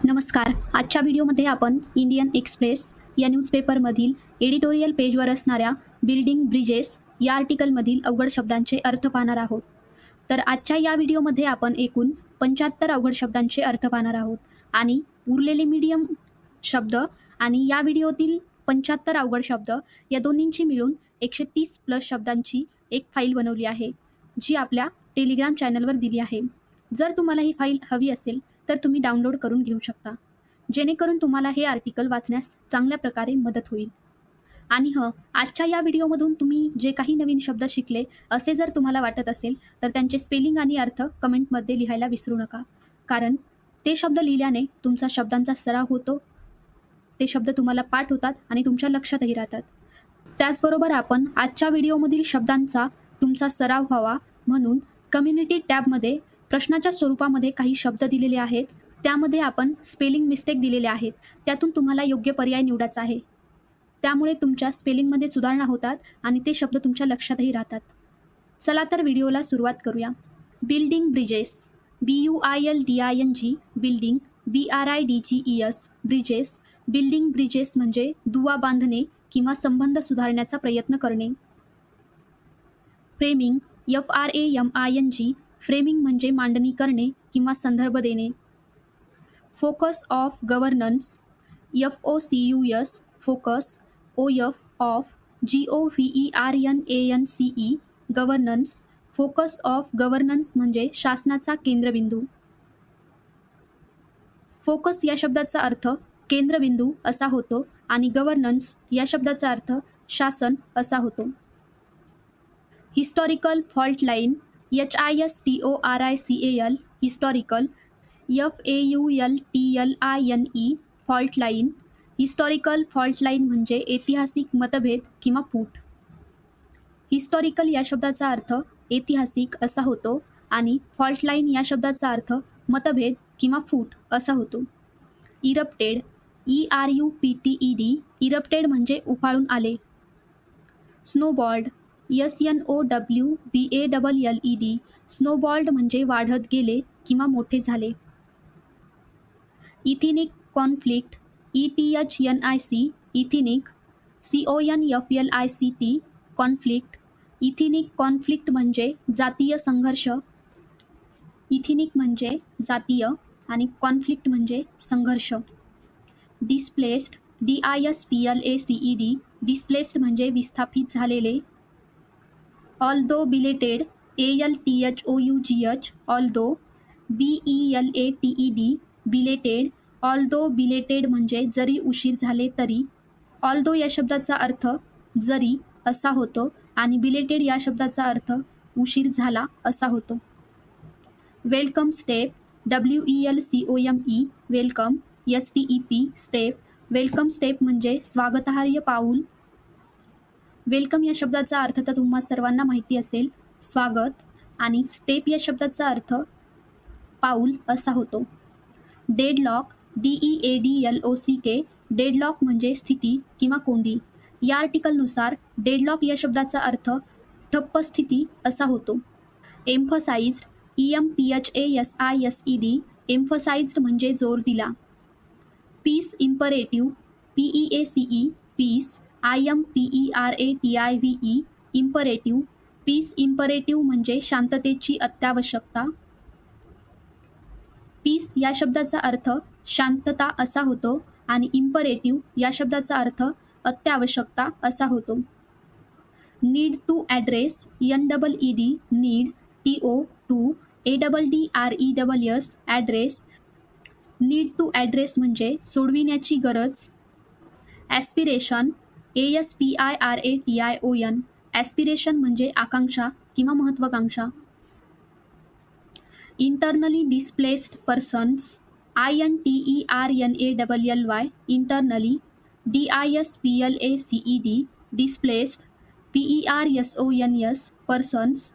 नमस्कार. आजच्या व्हिडिओमध्ये आपण इंडियन एक्सप्रेस या न्यूजपेपरमधील एडिटोरियल पेजवर असणाऱ्या बिल्डिंग ब्रिजेस या आर्टिकलमधील अवघड शब्दांचे अर्थ पाहणार आहोत. तर आजच्या या व्हिडिओमध्ये आपण एकूण 75 अवघड शब्दांचे अर्थ पाहणार आहोत आणि उरलेले मीडियम शब्द आणि या व्हिडिओतील 75 अवघड शब्द या दोन्हींची मिळून 130 प्लस शब्दांची एक फाईल बनवली आहे, जी आपल्या टेलिग्राम चॅनलवर दिली आहे. जर तुम्हाला ही फाईल हवी असेल तर तुम्ही डाउनलोड करून घेऊ शकता, जेणेकरून तुम्हाला हे आर्टिकल वाचण्यास चांगल्या प्रकारे मदत होईल. आणि आजच्या या व्हिडिओमधून तुम्ही जे काही नवीन शब्द शिकले असे जर तुम्हाला वाटत असेल तर त्यांचे स्पेलिंग आणि अर्थ कमेंटमध्ये लिहायला विसरू नका, कारण ते शब्द लिहिल्याने तुमचा शब्दांचा सराव होतो, ते शब्द तुम्हाला पाठ होतात आणि तुमच्या लक्षातही राहतात. त्याचबरोबर आपण आजच्या व्हिडिओमधील शब्दांचा तुमचा सराव व्हावा म्हणून कम्युनिटी टॅबमध्ये प्रश्नाच्या स्वरूपामध्ये काही शब्द दिलेले आहेत, त्यामध्ये आपण स्पेलिंग मिस्टेक दिलेले आहेत, त्यातून तुम्हाला योग्य पर्याय निवडायचा आहे. त्यामुळे तुमच्या स्पेलिंगमध्ये सुधारणा होतात आणि ते शब्द तुमच्या लक्षातही राहतात. चला तर व्हिडिओला सुरुवात करूया. Building bridges, BUILDING building, BRIDGES bridges. Building bridges म्हणजे दुवा बांधणे किंवा संबंध सुधारण्याचा प्रयत्न करणे. फ्रेमिंग, FRAMING फ्रेमिंग म्हणजे मांडणी करणे किंवा संदर्भ देणे. Focus of governance, FOCUS focus, OF of GOVERNANCE governance. Focus of governance म्हणजे शासनाचा केंद्रबिंदू. फोकस या शब्दाचा अर्थ केंद्रबिंदू असा होतो आणि गव्हर्नन्स या शब्दाचा अर्थ शासन असा होतो. Historical fault line, HISTORICAL historical, FAULTLINE fault line. Historical fault line म्हणजे ऐतिहासिक मतभेद किंवा फूट. हिस्टॉरिकल या शब्दाचा अर्थ ऐतिहासिक असा होतो आणि फॉल्ट लाईन या शब्दाचा अर्थ मतभेद किंवा फूट असा होतो. इरप्टेड, ERUPTED इरप्टेड म्हणजे उफाळून आले. स्नोबॉल्ड, SNOWBALLED स्नोबॉल्ड म्हणजे वाढत गेले किंवा मोठे झाले. Ethnic conflict, ETHNIC ethnic, CONFLICT conflict. Ethnic conflict म्हणजे जातीय संघर्ष. इथिनिक म्हणजे जातीय आणि कॉन्फ्लिक्ट म्हणजे संघर्ष. डिस्प्लेस्ड, DISPLACED डिस्प्लेस्ड म्हणजे विस्थापित झालेले. Although belated, ALTHOUGH although, BELATED belated. Although belated म्हणजे जरी उशीर झाले तरी. ऑल्दो या शब्दाचा अर्थ जरी असा होतो आणि बिलेटेड या शब्दाचा अर्थ उशीर झाला असा होतो. Welcome step, WELCOME welcome, STEP step. Welcome step म्हणजे स्वागतार्ह पाऊल. वेलकम या शब्दाचा अर्थ तर तुम्हा सर्वांना माहिती असेल, स्वागत, आणि स्टेप या शब्दाचा अर्थ पाऊल असा होतो. डेडलॉक, DEADLOCK डेडलॉक म्हणजे स्थिती किंवा कोंडी. या आर्टिकलनुसार डेडलॉक या शब्दाचा अर्थ ठप्प स्थिती असा होतो. एम्फसाइज्ड, EMPHASISED एम्फसाइज्ड म्हणजे जोर दिला. Peace imperative, PEACE peace, IMPERATIVE imperative. Peace imperative म्हणजे शांततेची अत्यावश्यकता. पीस या शब्दाचा अर्थ शांतता असा होतो आणि इम्परेटिव्ह या शब्दाचा अर्थ अत्यावश्यकता असा होतो. Need to address, NEED need, TO ADDRESS address. Need to address म्हणजे सोडविण्याची गरज. ॲस्पिरेशन, ASPIRATION ॲस्पिरेशन म्हणजे आकांक्षा किंवा महत्त्वाकांक्षा. Internally displaced persons, INTERNALLY internally, DISPLACED displaced, PERSONS persons.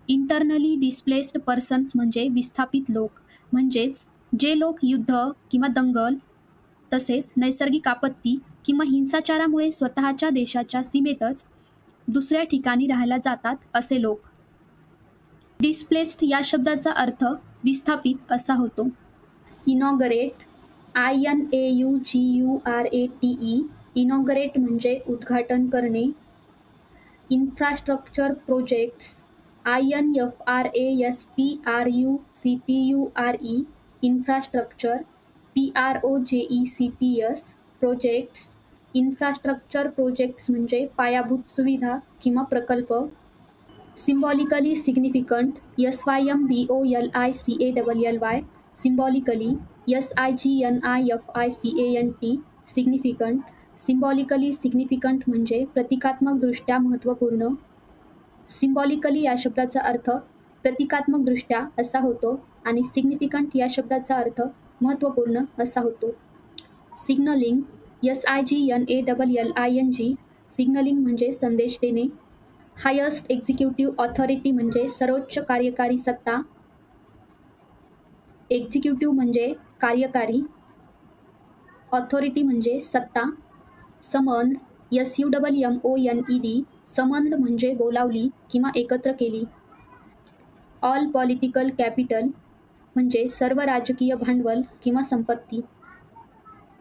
Internally displaced persons म्हणजे विस्थापित लोक, म्हणजेच जे लोक युद्ध किंवा दंगल तसेच नैसर्गिक आपत्ती किंवा हिंसाचारामुळे स्वतःच्या देशाच्या सीमेतच दुसऱ्या ठिकाणी राहायला जातात असे लोक. डिस्प्लेस्ड या शब्दाचा अर्थ विस्थापित असा होतो. इनॉगरेट, INAUGURATE इनॉग्रेट म्हणजे उद्घाटन करणे. Infrastructure projects INFRASTRUCTURE infrastructure. PROJECTS projects. Infrastructure projects म्हणजे पायाभूत सुविधा किंवा प्रकल्प. Symbolically significant SYMBOLICALLY symbolically. SIGNIFICANT significant. Symbolically significant म्हणजे प्रतिकात्मकदृष्ट्या महत्त्वपूर्ण. सिम्बॉलिकली या शब्दाचा अर्थ प्रतिकात्मकदृष्ट्या असा होतो आणि सिग्निफिकंट या शब्दाचा अर्थ महत्त्वपूर्ण असा होतो. सिग्नलिंग SIGNALLING सिग्नलिंग म्हणजे संदेश देणे. हायस्ट एक्झिक्युटिव्ह ऑथॉरिटी म्हणजे सर्वोच्च कार्यकारी सत्ता. एक्झिक्युटिव्ह म्हणजे कार्यकारी, ऑथॉरिटी म्हणजे सत्ता. समन्ड SUMMONED समन्ड म्हणजे बोलावली किंवा एकत्र केली. ऑल पॉलिटिकल कॅपिटल म्हणजे सर्व राजकीय भांडवल किंवा संपत्ती.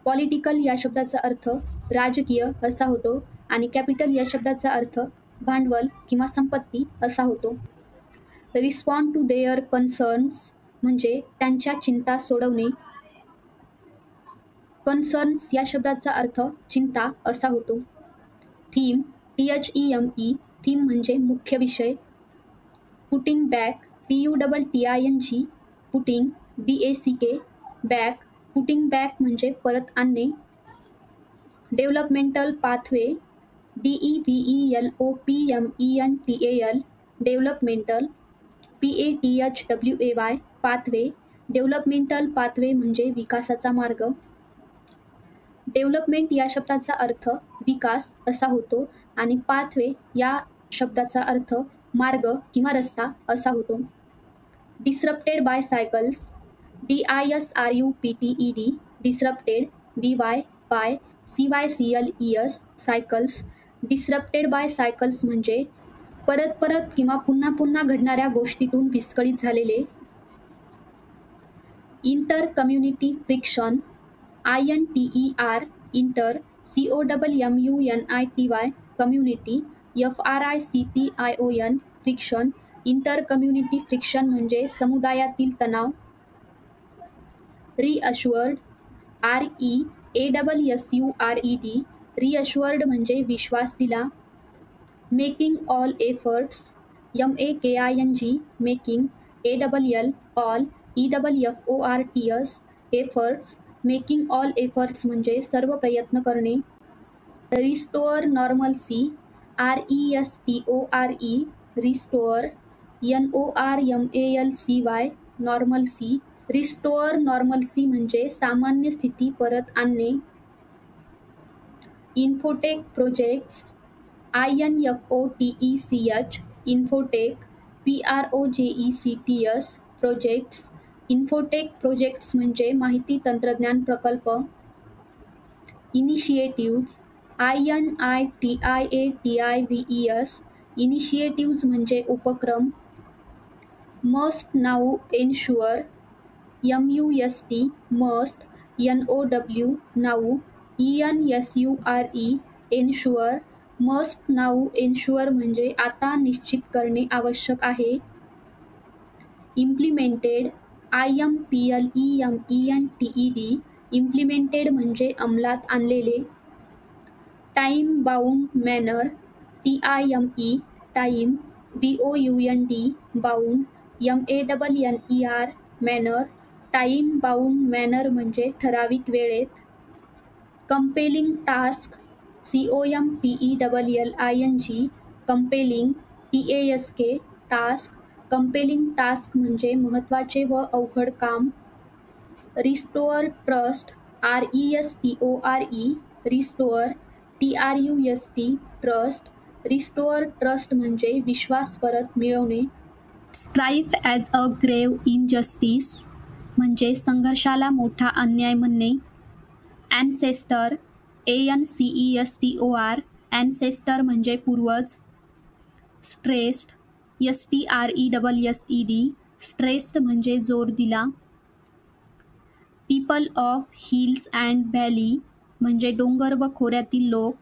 पॉलिटिकल या शब्दाचा अर्थ राजकीय असा होतो आणि कॅपिटल या शब्दाचा अर्थ भांडवल किंवा संपत्ती असा होतो. रिस्पॉन्ड टू देअर कन्सर्न्स म्हणजे त्यांच्या चिंता सोडवणे. कन्सर्न्स या शब्दाचा अर्थ चिंता असा होतो. थीम THEME थीम म्हणजे मुख्य विषय. Putting back PUTTING putting BACK back. Putting back म्हणजे परत आणणे. Developmental pathway DEVELOPMENTAL developmental. PATHWAY pathway. Developmental pathway म्हणजे विकासाचा मार्ग. डेव्हलपमेंट या शब्दाचा अर्थ विकास असा होतो आणि पाथवे या शब्दाचा अर्थ मार्ग किंवा रस्ता असा होतो. Disrupted by cycles DISRUPTED disrupted. BY by CYCLES cycles. Disrupted by cycles म्हणजे परत परत किंवा पुन्हा पुन्हा घडणाऱ्या गोष्टीतून विस्कळीत झालेले. Inter community friction INTER inter COMMUNITY community. FRICTION friction. Inter community friction म्हणजे समुदायातील तणाव. रिअश्युअर्ड REASSURED रिअश्युअर्ड म्हणजे विश्वास दिला. Making all efforts MAKING making. ALL all EFFORTS efforts. Making all efforts म्हणजे सर्व प्रयत्न करणे. Restore नॉर्मल्सी RESTORE restore. NORMALCY नॉर्मल्सी. Restore नॉर्मल्सी म्हणजे सामान्य स्थिती परत आणणे. Infotech projects INFOTECH infotech. PROJECTS projects. Infotech projects म्हणजे माहिती तंत्रज्ञान प्रकल्प. इनिशिएटिव्ज INITIATIVES इनिशिएटिव्ज म्हणजे उपक्रम. Must now ensure MUST must. NOW now. ENSURE ensure. Must now ensure म्हणजे आता निश्चित करणे आवश्यक आहे. इम्प्लिमेंटेड IMPLEMENTED इम्प्लिमेंटेड म्हणजे अंमलात आणलेले. Time bound manner TIME time. BOUND bound. MANNER manner. Time bound manner म्हणजे ठराविक वेळेत. Compelling task COMPELLING compelling. TASK task. Compelling task म्हणजे महत्त्वाचे व अवघड काम. Restore trust RESTORE restore. TRUST trust. Restore trust म्हणजे विश्वास परत मिळवणे. स्ट्राईफ ॲज अ ग्रेव्ह इनजस्टिस म्हणजे संघर्षाला मोठा अन्याय म्हणणे. ॲन्सेस्टर ANCESTOR ॲन्सेस्टर म्हणजे पूर्वज. स्ट्रेस्ड STRESSED स्ट्रेस्ड म्हणजे जोर दिला. People of hills and valley म्हणजे डोंगर व खोऱ्यातील लोक.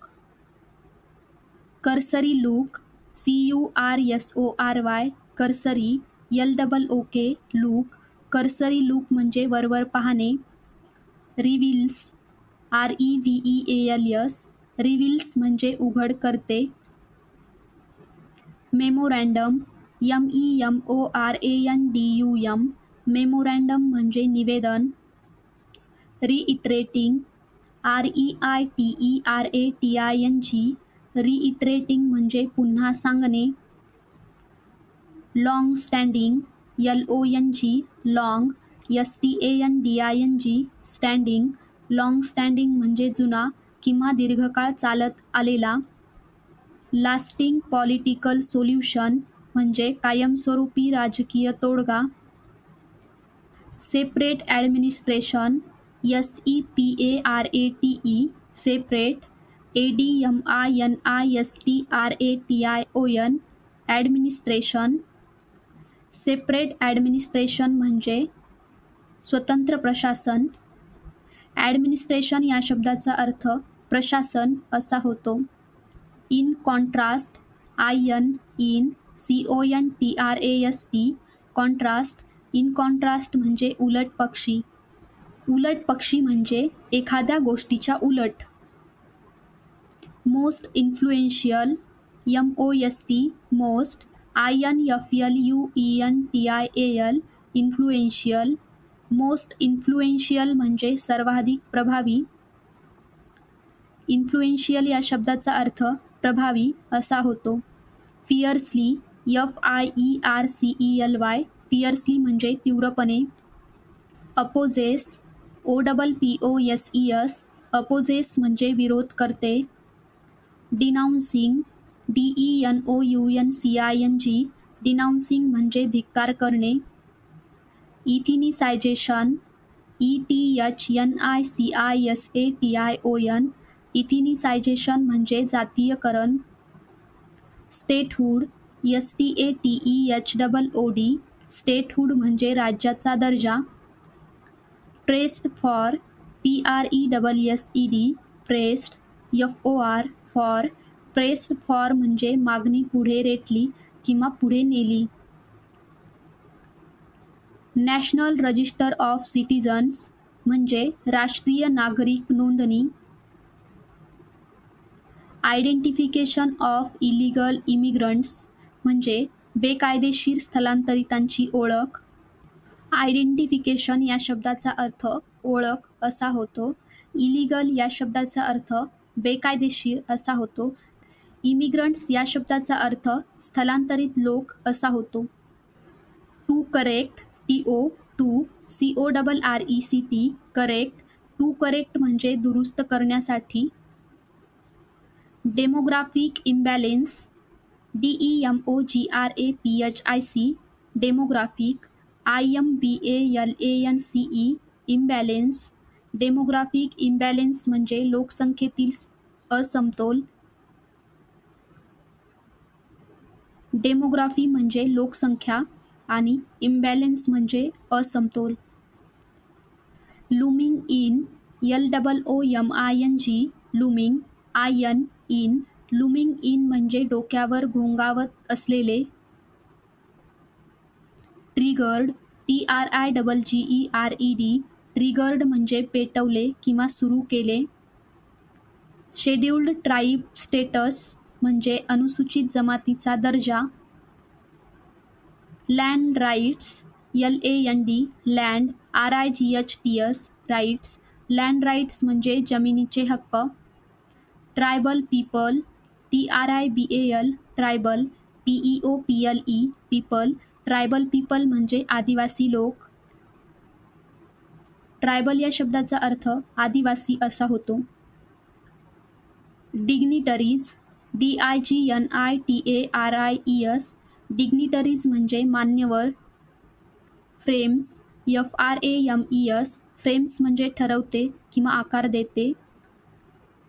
Cursory look CURSORY cursory LOOK look. Cursory look म्हणजे वरवर पाहणे. रिव्हील्स REVEALS रिव्हील्स म्हणजे उघड करते. मेमोरँडम MEMORANDUM मेमोरँडम म्हणजे निवेदन. रिइटरेटिंग REITERATING रिइटरेटिंग म्हणजे पुन्हा सांगणे. Long standing LONG long STANDING standing. Long standing म्हणजे जुना किंवा दीर्घकाळ चालत आलेला. लास्टिंग पॉलिटिकल सोल्युशन म्हणजे कायमस्वरूपी राजकीय तोडगा. Separate administration SEPARATE separate. ADMINISTRATION administration. Separate administration म्हणजे स्वतंत्र प्रशासन. ॲडमिनिस्ट्रेशन या शब्दाचा अर्थ प्रशासन असा होतो. In contrast IN CONTRAST contrast. In contrast म्हणजे उलट पक्षी. उलट पक्षी म्हणजे एखाद्या गोष्टीच्या उलट. Most influential MOST most INFLUENTIAL influential. Most influential म्हणजे सर्वाधिक प्रभावी. इन्फ्लुएन्शियल या शब्दाचा अर्थ प्रभावी असा होतो. फियर्सली FIERCELY फियर्सली म्हणजे तीव्रपणे. अपोजेस OPPOSES अपोजेस म्हणजे विरोध करते. डिनाऊन्सिंग DENOUNCING डिनाऊन्सिंग म्हणजे धिक्कार करणे. इथिनिसायझेशन ETHNICISATION इथिनिसायझेशन म्हणजे जातीयकरण. स्टेटहूड STATEHOOD स्टेटहूड म्हणजे राज्याचा दर्जा. Pressed for PRESSED pressed FOR pressed for म्हणजे मागणी पुढे रेटली किंवा पुढे नेली. नॅशनल रजिस्टर ऑफ सिटिझन्स म्हणजे राष्ट्रीय नागरिक नोंदणी. आयडेंटिफिकेशन ऑफ इलिगल इमिग्रंट्स म्हणजे बेकायदेशीर स्थलांतरितांची ओळख. आयडेंटिफिकेशन या शब्दाचा अर्थ ओळख असा होतो. इलिगल या शब्दाचा अर्थ बेकायदेशीर असा होतो. इमिग्रंट्स या शब्दाचा अर्थ स्थलांतरित लोक असा होतो. To correct TO CORRECT correct. To correct म्हणजे दुरुस्त करण्यासाठी. Demographic imbalance DEMOGRAPHIC demographic IMBALANCE imbalance. Demographic imbalance म्हणजे लोकसंख्येतील असमतोल. डेमोग्राफी म्हणजे लोकसंख्या आणि इम्बॅलेन्स म्हणजे असमतोल. Looming in LOOMING looming IN looming in म्हणजे डोक्यावर घोंगावत असलेले. ट्रिगर्ड TRIGGERED ट्रिगर्ड म्हणजे पेटवले किंवा सुरू केले. शेड्युल्ड ट्राईब स्टेटस म्हणजे अनुसूचित जमातीचा दर्जा. Land rights LAND land RIGHTS rights. Land rights म्हणजे जमिनीचे हक्क. Tribal people TRIBAL tribal PEOPLE people. Tribal people म्हणजे आदिवासी लोक. ट्रायबल या शब्दाचा अर्थ आदिवासी असा होतो. डिग्निटरीज DIGNITARIES डिग्निटरीज म्हणजे मान्यवर. फ्रेम्स FRAMES फ्रेम्स म्हणजे ठरवते किंवा आकार देते.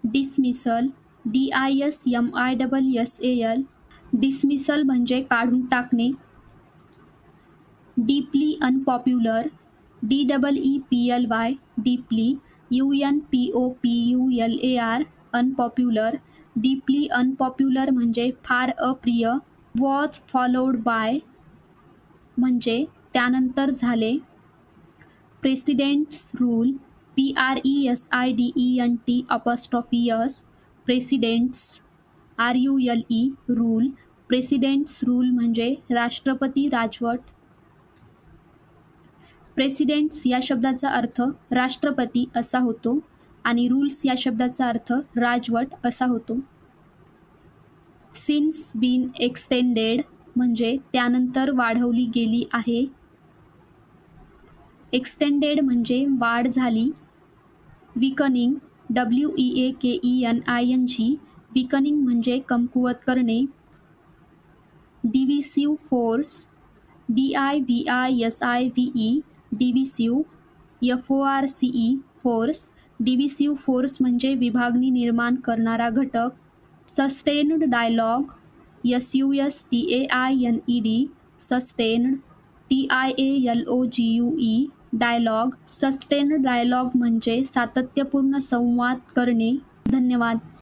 डिसमिसल DISMISSAL डिसमिसल म्हणजे काढून टाकणे. Deeply unpopular DEEPLY deeply, UNPOPULAR unpopular, deeply unpopular म्हणजे फार अप्रिय, was followed by म्हणजे त्यानंतर झाले, president's rule PRESIDENT president's RULE rule, president's rule म्हणजे राष्ट्रपती राजवट. प्रेसिडेंट्स या शब्दाचा अर्थ राष्ट्रपती असा होतो आणि रूल्स या शब्दाचा अर्थ राजवट असा होतो. सिन्स बीन एक्सटेंडेड म्हणजे त्यानंतर वाढवली गेली आहे. एक्सटेंडेड म्हणजे वाढ झाली. विकनिंग WEAKENING विकनिंग म्हणजे कमकुवत करणे. Divisive force DIVISIVE divisive FORCE force, divisive force म्हणजे विभागणी निर्माण करणारा घटक. Sustained dialogue SUSTAINED sustained TIALOGUE dialogue. Sustained dialogue म्हणजे सातत्यपूर्ण संवाद करणे. धन्यवाद.